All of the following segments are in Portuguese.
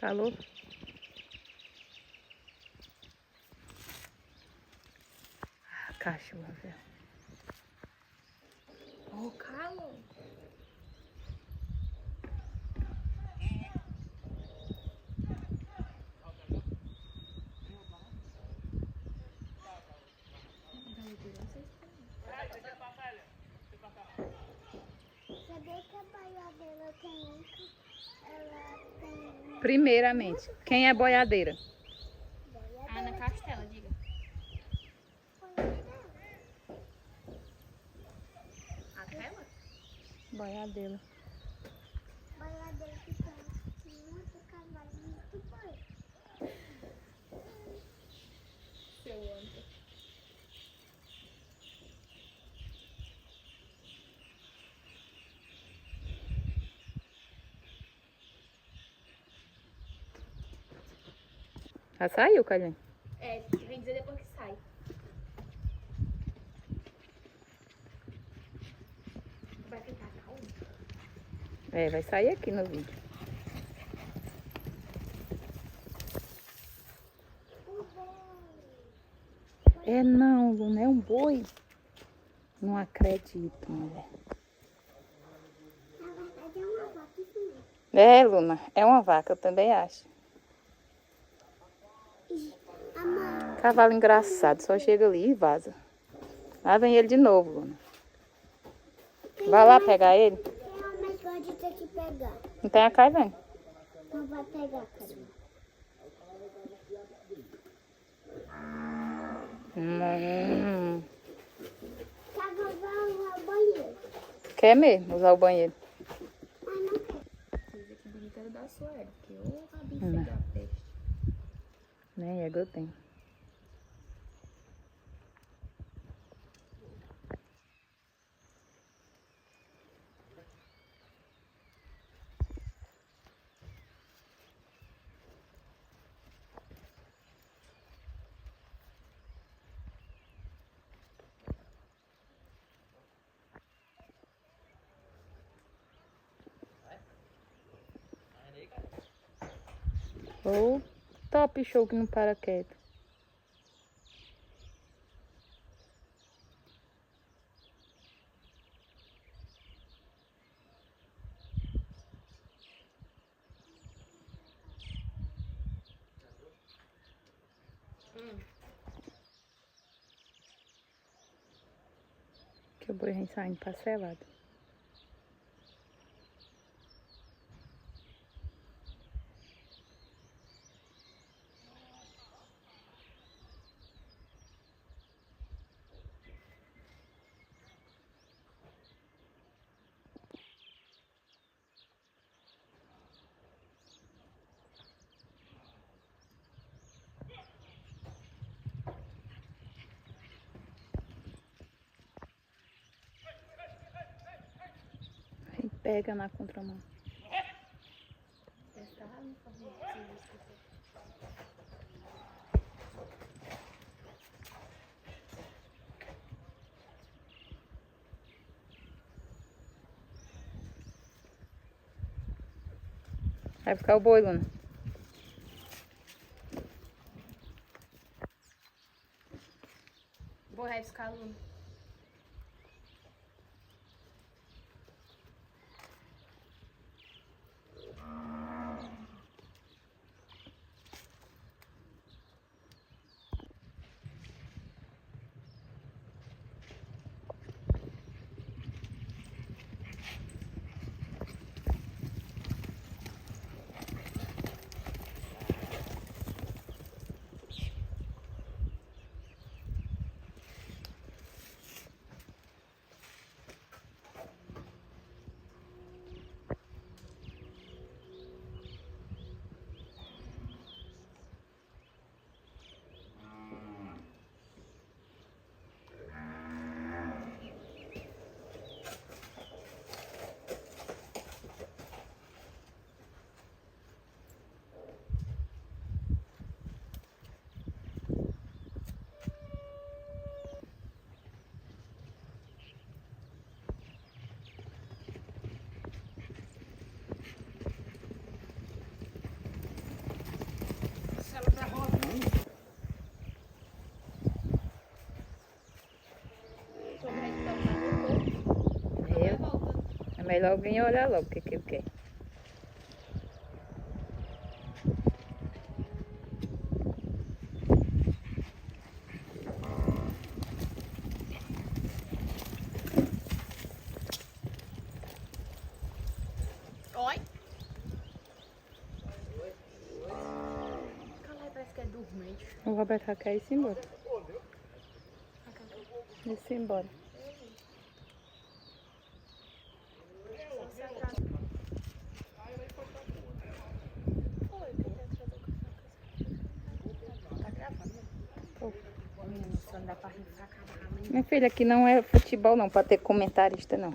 calor. Ah, cachorro, velho. Ó, o calor. Sabia que a boiadeira ela tem Primeiramente, quem é boiadeira? Ana Castela, diga. A tela? Boiadeira. Boiadeira que tem muito cavalo, muito boi. Seu anta. Já saiu, Calhão? É, vem dizer depois que sai. Vai ficar calmo? É, vai sair aqui no vídeo. É não, Luna, é um boi. Não acredito, mulher. Na verdade é uma vaca sim. É, Luna, é uma vaca, eu também acho. A mãe, Cavalo engraçado, só chega ali e vaza. Lá vem ele de novo, Luna. Vai lá pegar ele. quem é o mais gordo de ter que pegar? Não tem a Calhão. Não vai pegar, cara. Caga vai usar o banheiro. Quer mesmo usar o banheiro? Mas não quer. Coisa que bonita era da sua era, porque o rabinho Não. feio da peste. Nem é que eu tenho. Ou top show que não para quieto. Que o boi vem saindo parcelado. Aí pega na contramão. Essa tava me fazendo isso. Vai buscar o boi, Luna. Vou buscar a Luna. melhor alguém olhar logo o que ele quer. Oi? Caralho, parece que é dormente. O Roberto quer ir embora. Ir embora. Tá gravando? Pô. Menina, só não dá pra rir pra acabar. Minha filha, aqui não é futebol não, pra ter comentarista não.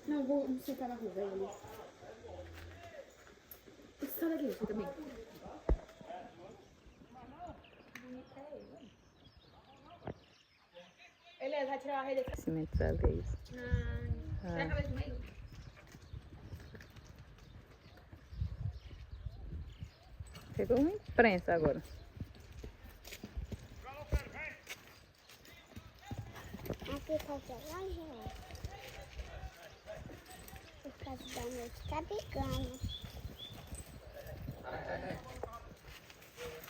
Não, vou me sentar na rua, velho. Sai daqui, você também. Beleza, vai tirar a rede aqui. Cimentos alheios. Tira a cabeça do meio. Pegou uma imprensa agora. Aqui tá gelado. Por causa da noite tá pegando.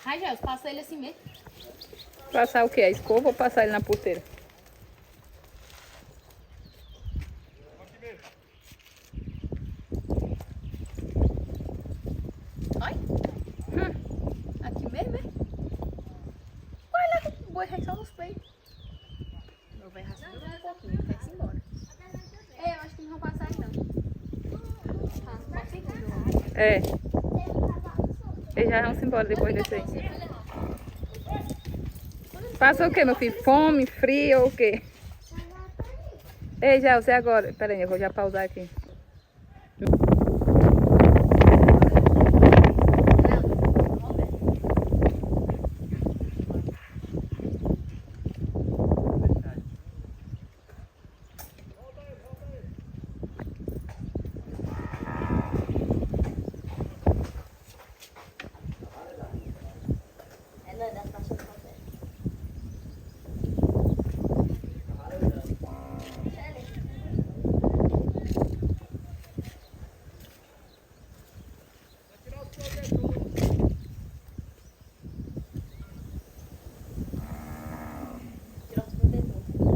Ai, Gels, passa ele assim mesmo. Passar o quê? A escova ou passar ele na porteira? Oi? Aqui mesmo, é? Olha, o boi só nos peitos. Meu vai raspando um pouquinho, quer ir embora. É, eu acho que não vão passar aí, não. Tá, pode ir, João. É. Eles já vão se embora depois desse aí. Passa o quê, meu filho? Fome, frio ou o quê? Ei, já, você agora. Pera aí, eu vou já pausar aqui.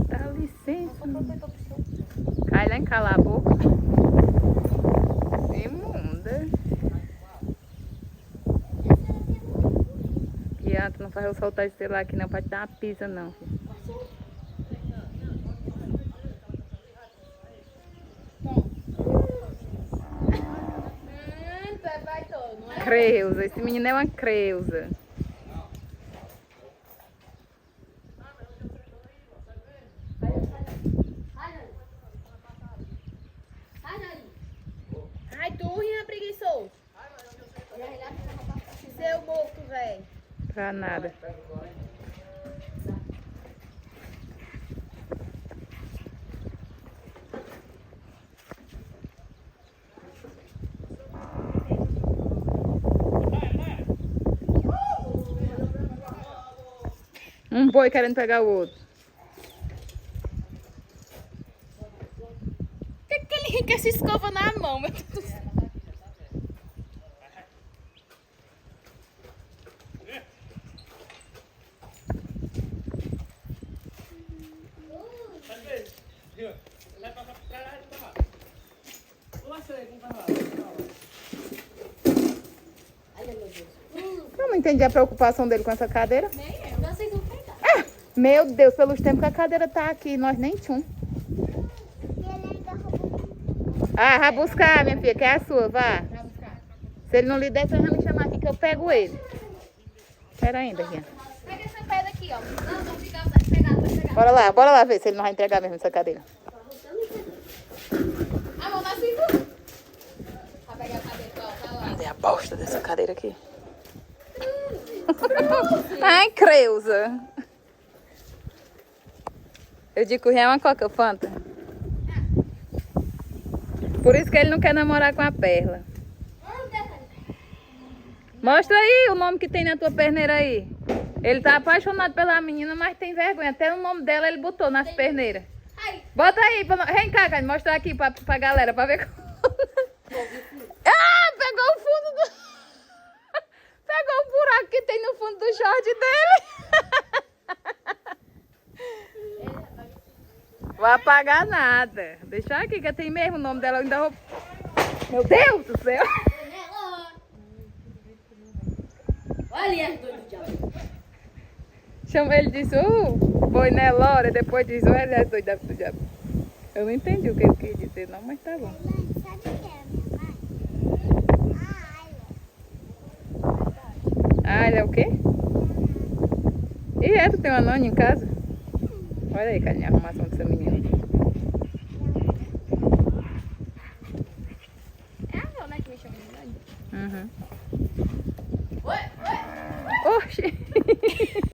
Dá licença. Cai lá em calar a boca. Imunda. Pianta, não faz eu soltar esse celular aqui não, pra te dar uma pisa não. Filho. Tu é baitola, não é? Creuza, esse menino é uma creuza. Ai, tu ria preguiçoso. Seu morto, velho. Pra nada. Um boi querendo pegar o outro. Por que ele quer essa escova na mão, meu Deus do céu? Eu não entendi a preocupação dele com essa cadeira. Nem eu. Vocês vão pegar. Ah, meu Deus, pelos tempos que a cadeira tá aqui, nós nem tchum. E ele ainda roubou. Ah, vai buscar, minha filha, que é a sua, vá. Pra buscar. Se ele não lhe der, você vai me chamar aqui que eu pego ele. Espera ainda, aqui. Pega essa pedra aqui, ó. Não, não fica pegar, pode pegar. Bora lá ver se ele não vai entregar mesmo essa cadeira. A mão na cintura. Pra pegar a cadeira, ó, tá lá. Cadê a bosta dessa cadeira aqui? Ai, creuza. Eu digo que o Rian é uma coca fanta. Por isso que ele não quer namorar com a Perla. Mostra aí o nome que tem na tua perneira aí. Ele tá apaixonado pela menina, mas tem vergonha. Até o nome dela ele botou nas perneiras. Ai, Bota aí, vem cá, Kanye, mostrar aqui pra galera, pra ver como... Ah, pegou o fundo do... Pegou o buraco que tem no fundo do short dele. Vai apagar nada. Deixa aqui, que tem mesmo o nome dela, eu ainda vou... Meu Deus do céu! Olha as dois do diabo. Chama ele disso, boi Nelore, depois diz, olha as doidas do diabo. Eu não entendi o que ele quis dizer não, mas tá bom. Sabe o que é, minha mãe? Ah, ele é o quê? E é, tu tem uma nona em casa? Olha aí, Carinha, a arrumação dessa menina. É a avó, né, que me chama de verdade? Uhum. Oi, oi. Oxi!